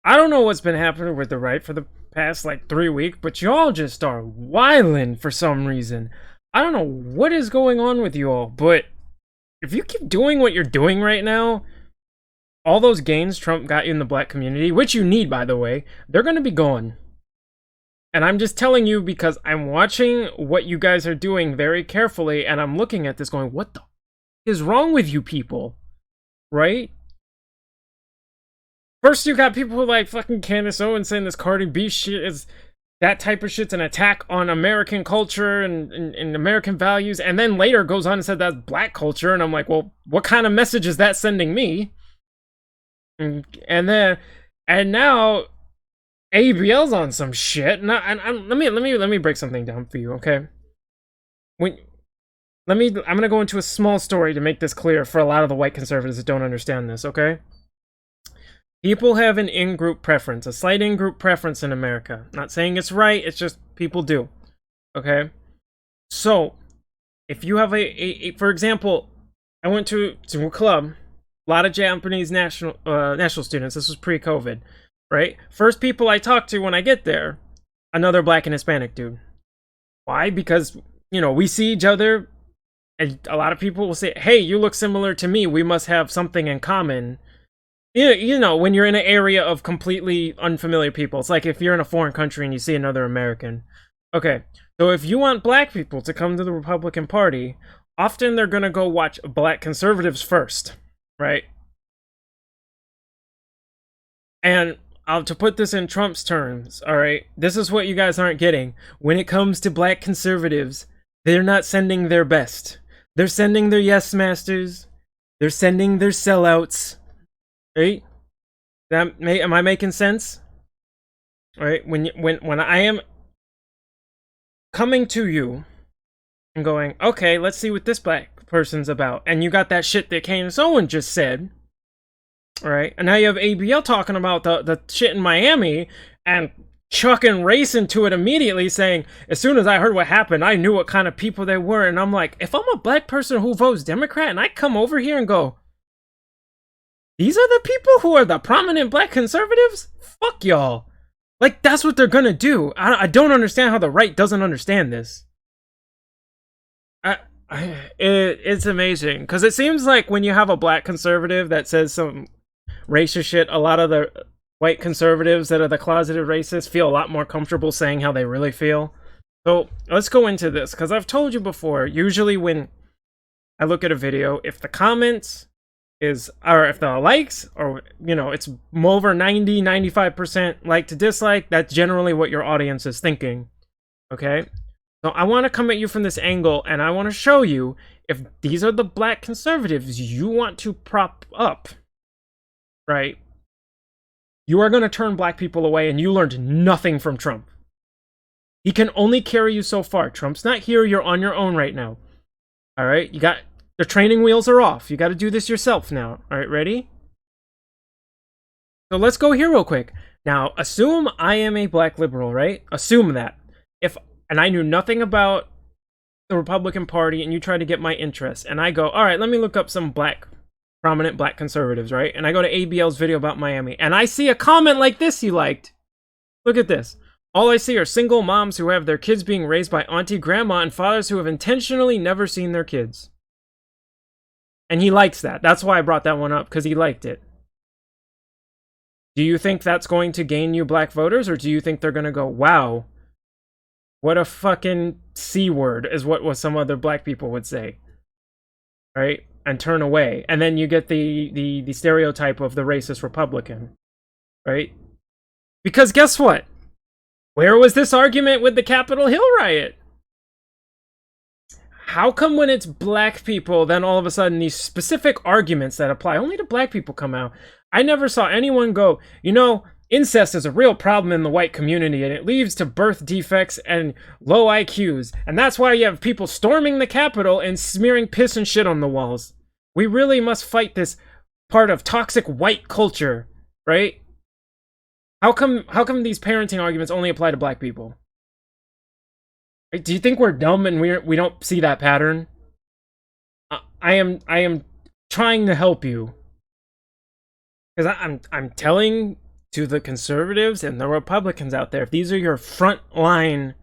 I don't know what's been happening with the right for the past like 3 weeks, but y'all just are wildin' for some reason. I don't know what is going on with you all, but if you keep doing what you're doing right now, all those gains Trump got you in the black community, which you need, by the way, they're gonna be gone. And I'm just telling you because I'm watching what you guys are doing very carefully, and I'm looking at this going, what the is wrong with you people? Right? First, you got people like fucking Candace Owens saying this Cardi B shit is that type of shit's an attack on American culture and American values, and then later goes on and said that's black culture, and I'm like, well, what kind of message is that sending me? And now ABL's on some shit. Now, let me break something down for you, okay? I'm gonna go into a small story to make this clear for a lot of the white conservatives that don't understand this, okay? People have an in-group preference, a slight in-group preference in America. Not saying it's right, it's just people do. Okay? So, if you have for example, I went to a club, a lot of Japanese national students. This was pre-COVID, right? First people I talk to when I get there, another black and Hispanic dude. Why? Because, we see each other, and a lot of people will say, hey, you look similar to me, we must have something in common. When you're in an area of completely unfamiliar people. It's like if you're in a foreign country and you see another American. Okay, so if you want black people to come to the Republican Party, often they're gonna go watch black conservatives first, right? And to put this in Trump's terms, all right, this is what you guys aren't getting. When it comes to black conservatives, they're not sending their best. They're sending their yes masters. They're sending their sellouts. Right? Am I making sense? Right? When I am coming to you and going, okay, let's see what this black person's about, and you got that shit that Candace Owens just said, right? And now you have ABL talking about the shit in Miami and chucking race into it immediately, saying, as soon as I heard what happened, I knew what kind of people they were. And I'm like, if I'm a black person who votes Democrat and I come over here and go, these are the people who are the prominent black conservatives? Fuck y'all. Like, that's what they're gonna do. I don't understand how the right doesn't understand this. It's amazing. Because it seems like when you have a black conservative that says some racist shit, a lot of the white conservatives that are the closeted racists feel a lot more comfortable saying how they really feel. So, let's go into this. Because I've told you before, usually when I look at a video, if the comments or if the likes, or it's over 90-95% like to dislike, that's generally what your audience is thinking. Okay, so I want to come at you from this angle, and I want to show you if these are the black conservatives you want to prop up, right? You are going to turn black people away, and you learned nothing from Trump. He can only carry you so far. Trump's not here. You're on your own right now. All right, the training wheels are off. You got to do this yourself now. All right, ready? So let's go here real quick. Now, assume I am a black liberal, right? Assume that. And I knew nothing about the Republican Party, and you try to get my interest, and I go, all right, let me look up some prominent black conservatives, right? And I go to ABL's video about Miami, and I see a comment like this he liked. Look at this. All I see are single moms who have their kids being raised by auntie, grandma, and fathers who have intentionally never seen their kids. And he likes that. That's why I brought that one up, because he liked it. Do you think that's going to gain you black voters, or do you think they're going to go, wow, what a fucking C word is what some other black people would say, right? And turn away. And then you get the stereotype of the racist Republican, right? Because guess what? Where was this argument with the Capitol Hill riot? How come when it's black people, then all of a sudden these specific arguments that apply only to black people come out? I never saw anyone go, incest is a real problem in the white community, and it leads to birth defects and low IQs. And that's why you have people storming the Capitol and smearing piss and shit on the walls. We really must fight this part of toxic white culture, right? How come these parenting arguments only apply to black people? Do you think we're dumb and we don't see that pattern? I am trying to help you, because I'm telling to the conservatives and the Republicans out there, if these are your frontline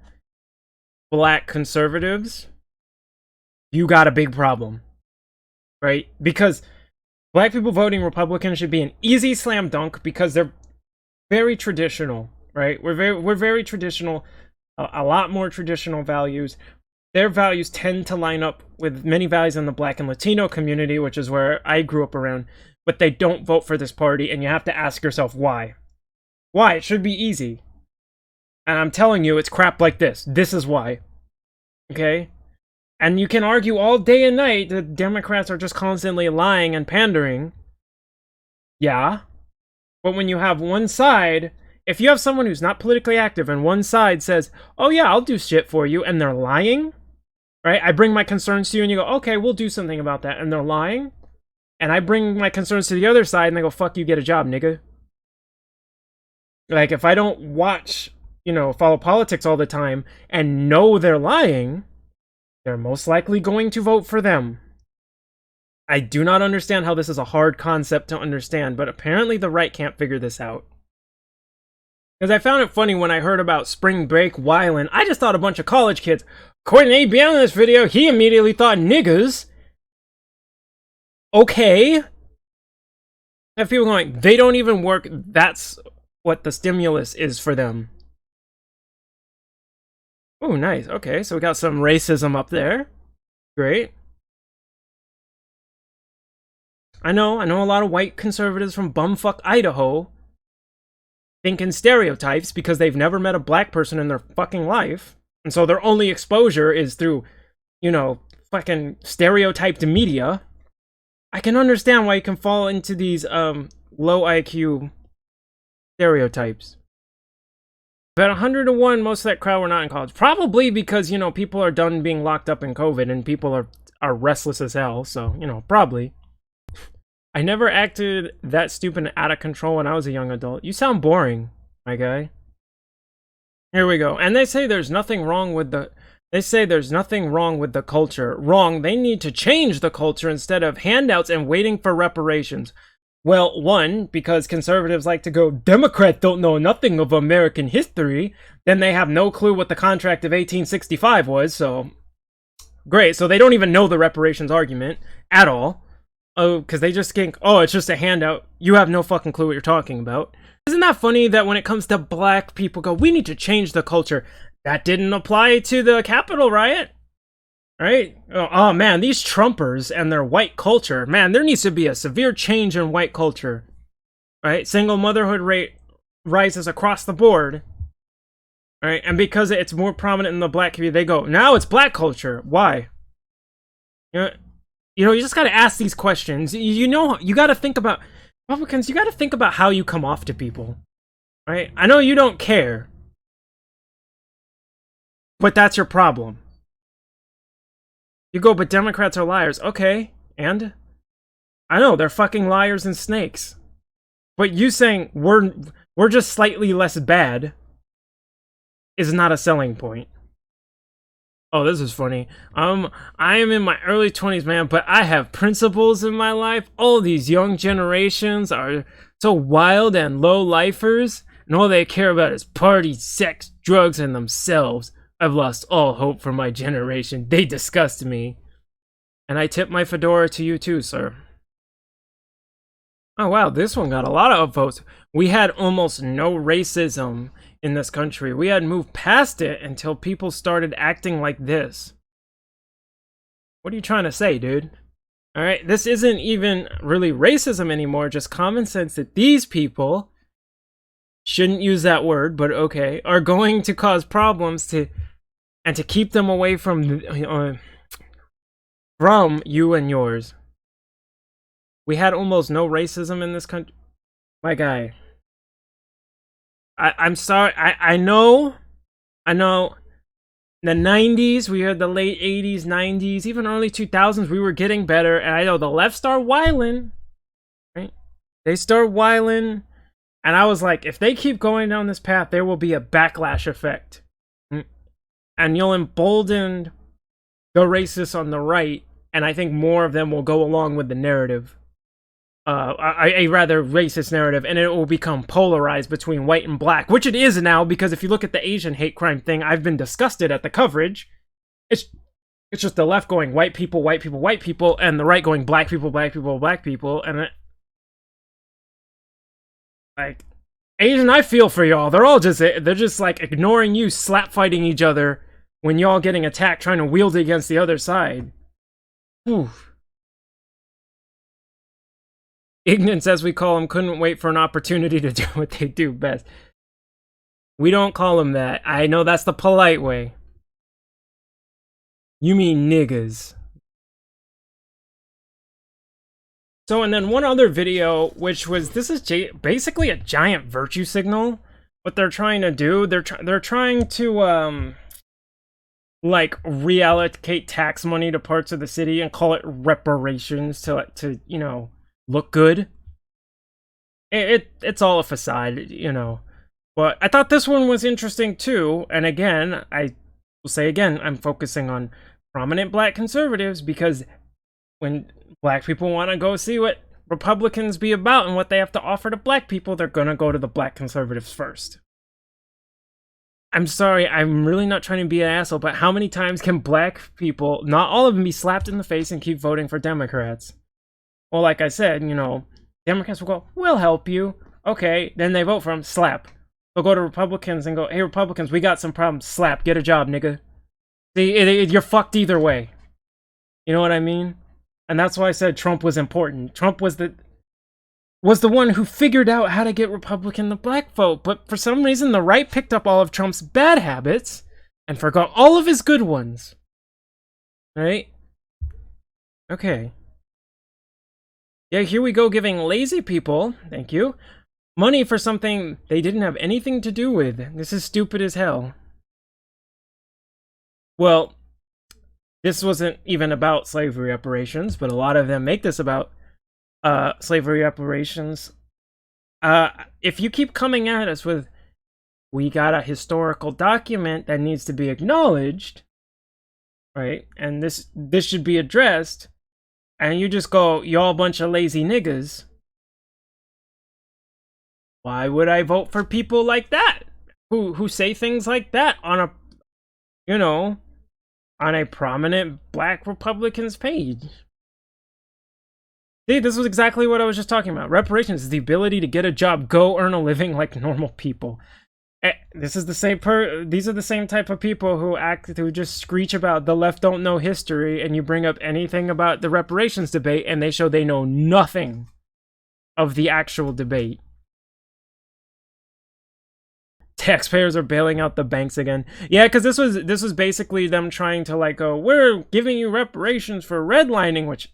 black conservatives, you got a big problem, right? Because black people voting Republican should be an easy slam dunk because they're very traditional, right? We're very traditional, a lot more traditional values. Their values tend to line up with many values in the black and Latino community, which is where I grew up around, but they don't vote for this party, and you have to ask yourself why. Why? It should be easy. And I'm telling you, it's crap like this. This is why. Okay? And you can argue all day and night that Democrats are just constantly lying and pandering. Yeah. But when you have one side, if you have someone who's not politically active and one side says, oh yeah, I'll do shit for you, and they're lying, right? I bring my concerns to you and you go, okay, we'll do something about that, and they're lying. And I bring my concerns to the other side and they go, fuck you, get a job, nigga. Like, if I don't watch, follow politics all the time and know they're lying, they're most likely going to vote for them. I do not understand how this is a hard concept to understand, but apparently the right can't figure this out. Because I found it funny when I heard about spring break wildin'. I just thought a bunch of college kids. According to ABN in this video, he immediately thought niggas. Okay. I have people going, they don't even work. That's what the stimulus is for them. Oh, nice. Okay, so we got some racism up there. Great. I know a lot of white conservatives from bumfuck Idaho think in stereotypes because they've never met a black person in their fucking life. And so their only exposure is through, fucking stereotyped media. I can understand why you can fall into these low IQ stereotypes. But 100 to 1, most of that crowd were not in college. Probably because, people are done being locked up in COVID and people are restless as hell. So, probably. I never acted that stupid and out of control when I was a young adult. You sound boring, my guy. Here we go. And they say there's nothing wrong with the... They say there's nothing wrong with the culture. Wrong. They need to change the culture instead of handouts and waiting for reparations. Well, one, because conservatives like to go, Democrats don't know nothing of American history. Then they have no clue what the Contract of 1865 was, so... Great, so they don't even know the reparations argument at all. Oh, because they just think, oh, it's just a handout. You have no fucking clue what you're talking about. Isn't that funny that when it comes to black people go, we need to change the culture. That didn't apply to the Capitol riot, right? Oh man, these Trumpers and their white culture, man, there needs to be a severe change in white culture, right? Single motherhood rate rises across the board, right? And because it's more prominent in the black community, they go, now it's black culture. Why? You just got to ask these questions. You got to think about, Republicans, you got to think about how you come off to people, right? I know you don't care, but that's your problem. You go, but Democrats are liars. Okay, and? I know, they're fucking liars and snakes. But you saying we're just slightly less bad is not a selling point. Oh, this is funny. I am in my early 20s, man, but I have principles in my life. All these young generations are so wild and low-lifers, and all they care about is party, sex, drugs, and themselves. I've lost all hope for my generation. They disgust me. And I tip my fedora to you too, sir. Oh wow, this one got a lot of upvotes. We had almost no racism in this country. We had moved past it until people started acting like this. What are you trying to say, dude? Alright, this isn't even really racism anymore, just common sense that these people, shouldn't use that word, but okay, are going to cause problems to keep them away from you and yours. We had almost no racism in this country. My guy. I'm sorry. I know. In the 90s, we had the late 80s, 90s, even early 2000s, we were getting better. And I know the left start whiling. Right? They start whiling. And I was like, if they keep going down this path, there will be a backlash effect. And you'll embolden the racists on the right. And I think more of them will go along with the narrative. a rather racist narrative, and it will become polarized between white and black, which it is now, because if you look at the Asian hate crime thing, I've been disgusted at the coverage. It's it's just the left going white people, white people, white people, and the right going black people, black people, black people, and like Asian, I feel for y'all. They're just like ignoring you, slap fighting each other when y'all getting attacked, trying to wield it against the other side. Whew. Ignorance, as we call them, couldn't wait for an opportunity to do what they do best. We don't call them that. I know that's the polite way. You mean niggas. So, and then one other video, which was, this is basically a giant virtue signal. What they're trying to do, they're trying to, like, reallocate tax money to parts of the city and call it reparations to you know, look good. It's all a facade, you know. But I thought this one was interesting too. And again, I will say again, I'm focusing on prominent black conservatives, because when black people want to go see what Republicans be about and what they have to offer to black people, they're gonna go to the black conservatives first. I'm sorry, I'm really not trying to be an asshole, but how many times can black people, not all of them, be slapped in the face and keep voting for Democrats? Well, like I said, you know, Democrats will go, we'll help you. Okay, then they vote for them, slap. They'll go to Republicans and go, hey, Republicans, we got some problems, slap, get a job, nigga. See, you're fucked either way. You know what I mean? And that's why I said Trump was important. Trump was the one who figured out how to get Republican the black vote, but for some reason the right picked up all of Trump's bad habits and forgot all of his good ones. Right? Okay. Yeah, here we go, giving lazy people, thank you, money for something they didn't have anything to do with. This is stupid as hell. Well, this wasn't even about slavery reparations, but a lot of them make this about slavery reparations. If you keep coming at us with, we got a historical document that needs to be acknowledged, right? And this should be addressed, and you just go, y'all bunch of lazy niggas. Why would I vote for people like that? Who say things like that on a, you know, on a prominent black Republicans page? See, this was exactly what I was just talking about. Reparations is the ability to get a job, go earn a living like normal people. This is the same these are the same type of people who just screech about the left don't know history, and you bring up anything about the reparations debate and they show they know nothing of the actual debate. Taxpayers are bailing out the banks again. Yeah, because this was basically them trying to like go, we're giving you reparations for redlining, which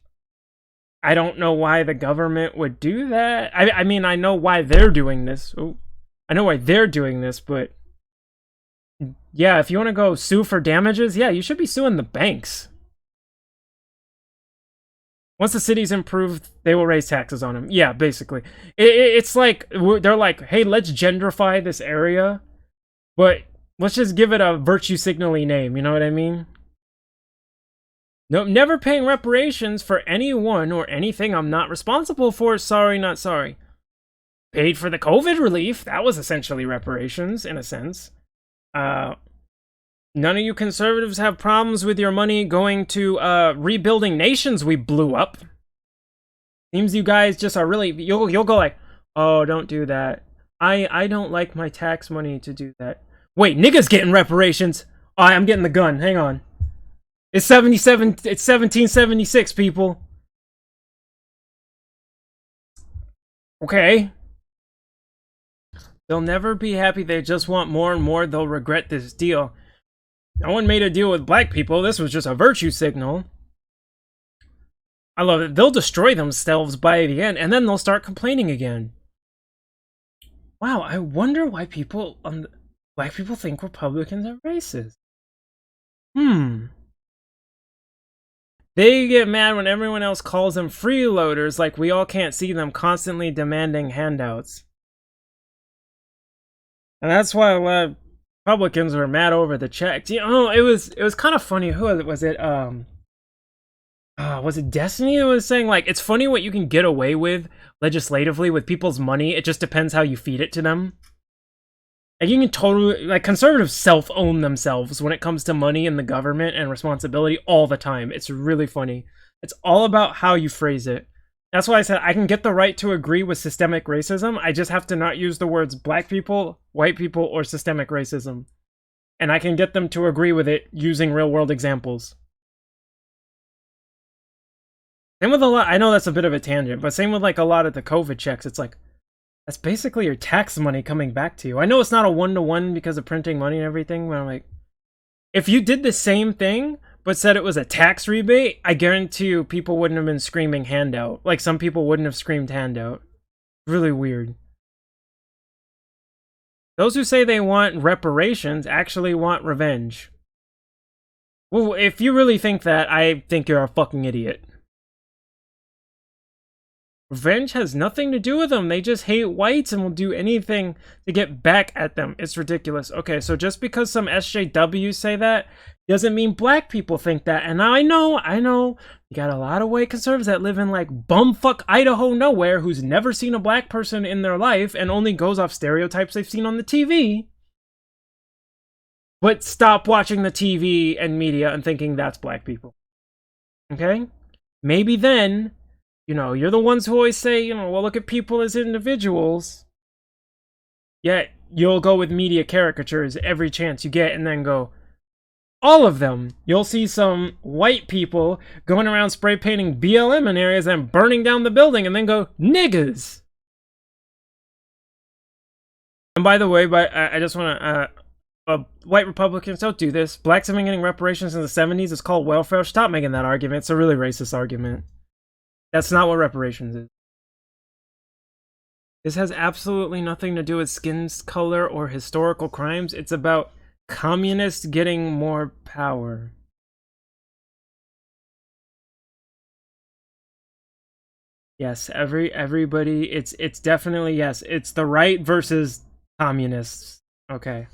I don't know why the government would do that. I mean, I know why they're doing this. Ooh. I know why they're doing this, but yeah, if you want to go sue for damages, yeah, you should be suing the banks. Once the city's improved, they will raise taxes on them. Yeah, basically. It's like, they're like, hey, let's gentrify this area, but let's just give it a virtue signal-y name, you know what I mean? Nope, never paying reparations for anyone or anything I'm not responsible for. Sorry, not sorry. Paid for the COVID relief. That was essentially reparations, in a sense. None of you conservatives have problems with your money going to rebuilding nations we blew up. Seems you guys just are really... You'll go like, oh, don't do that. I don't like my tax money to do that. Wait, niggas getting reparations. Oh, I'm getting the gun. Hang on. It's 77. It's 1776, people. Okay. They'll never be happy. They just want more and more. They'll regret this deal. No one made a deal with black people. This was just a virtue signal. I love it. They'll destroy themselves by the end, and then they'll start complaining again. Wow, I wonder why people, black people think Republicans are racist. They get mad when everyone else calls them freeloaders, like we all can't see them constantly demanding handouts. And that's why a lot of Republicans were mad over the checks. You know, it was kind of funny. Who was it? Was it Destiny that was saying, like, it's funny what you can get away with legislatively with people's money. It just depends how you feed it to them. Like, you can totally, like, conservatives self-own themselves when it comes to money and the government and responsibility all the time. It's really funny. It's all about how you phrase it. That's why I said I can get the right to agree with systemic racism. I just have to not use the words black people, white people, or systemic racism. And I can get them to agree with it using real-world examples. Same with a lot, I know that's a bit of a tangent, but same with like a lot of the COVID checks. It's like, that's basically your tax money coming back to you. I know it's not a one-to-one because of printing money and everything, but I'm like, if you did the same thing, but said it was a tax rebate, I guarantee you people wouldn't have been screaming handout. Like, some people wouldn't have screamed handout. Really weird. Those who say they want reparations actually want revenge. Well, if you really think that, I think you're a fucking idiot. Revenge has nothing to do with them. They just hate whites and will do anything to get back at them. It's ridiculous. Okay, so just because some SJWs say that doesn't mean black people think that. And I know, you got a lot of white conservatives that live in like bumfuck Idaho nowhere who's never seen a black person in their life and only goes off stereotypes they've seen on the TV. But stop watching the TV and media and thinking that's black people. Okay? Maybe then, you know, you're the ones who always say, you know, well, look at people as individuals. Yet, you'll go with media caricatures every chance you get and then go, all of them. You'll see some white people going around spray painting BLM in areas and burning down the building and then go, niggas. And by the way, I just want to, white Republicans don't do this. Blacks have been getting reparations in the 70s. It's called welfare. Stop making that argument. It's a really racist argument. That's not what reparations is. This has absolutely nothing to do with skin color or historical crimes. It's about communists getting more power. Yes, everybody, it's definitely, yes, it's the right versus communists. Okay.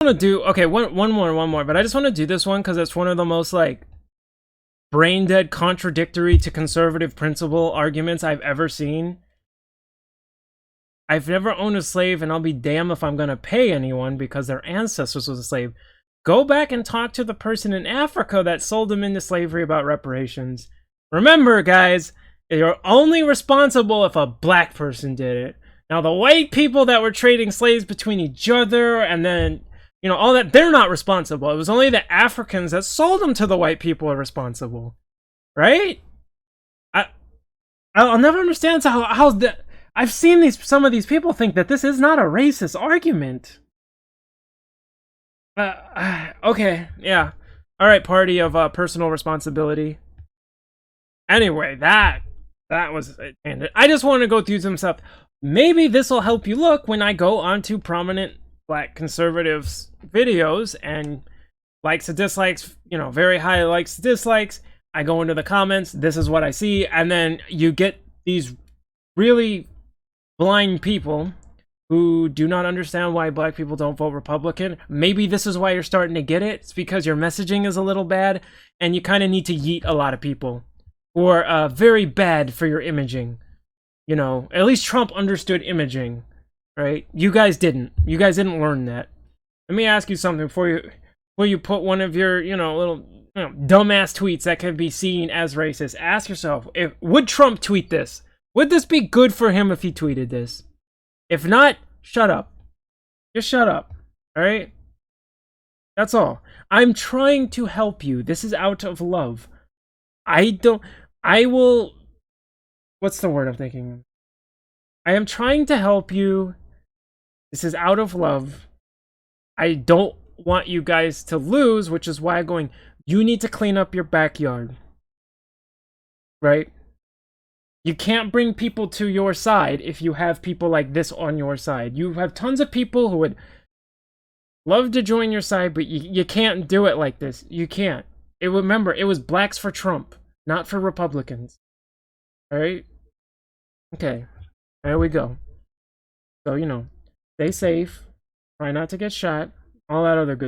I want to do, okay, one more, but I just want to do this one because it's one of the most, like, brain dead contradictory to conservative principle arguments I've ever seen. I've never owned a slave, and I'll be damned if I'm gonna pay anyone because their ancestors was a slave. Go back and talk to the person in Africa that sold them into slavery about reparations. Remember, guys, you're only responsible if a black person did it. Now, the white people that were trading slaves between each other and then, you know, all that, they're not responsible. It was only the Africans that sold them to the white people are responsible. Right? I'll never understand how that... I've seen some of these people think that this is not a racist argument. Okay, yeah. Alright, party of personal responsibility. Anyway, that was... I just want to go through some stuff. Maybe this will help you look when I go onto prominent black conservatives videos and likes and dislikes, you know, very high likes, dislikes. I go into the comments, this is what I see, and then you get these really blind people who do not understand why black people don't vote Republican. Maybe this is why you're starting to get it. It's because your messaging is a little bad, and you kind of need to yeet a lot of people who are very bad for your imaging. You know, at least Trump understood imaging, right? You guys didn't. You guys didn't learn that. Let me ask you something before you put one of your, you know, little, you know, dumbass tweets that can be seen as racist. Ask yourself, would Trump tweet this? Would this be good for him if he tweeted this? If not, shut up. Just shut up. Alright? That's all. I'm trying to help you. This is out of love. I will... What's the word I'm thinking? I am trying to help you. This is out of love. I don't want you guys to lose, which is why I'm going, you need to clean up your backyard. Right? You can't bring people to your side if you have people like this on your side. You have tons of people who would love to join your side, but you can't do it like this. You can't. Remember, it was blacks for Trump, not for Republicans. Alright? Okay. There we go. So, you know, stay safe. Try not to get shot. All that other good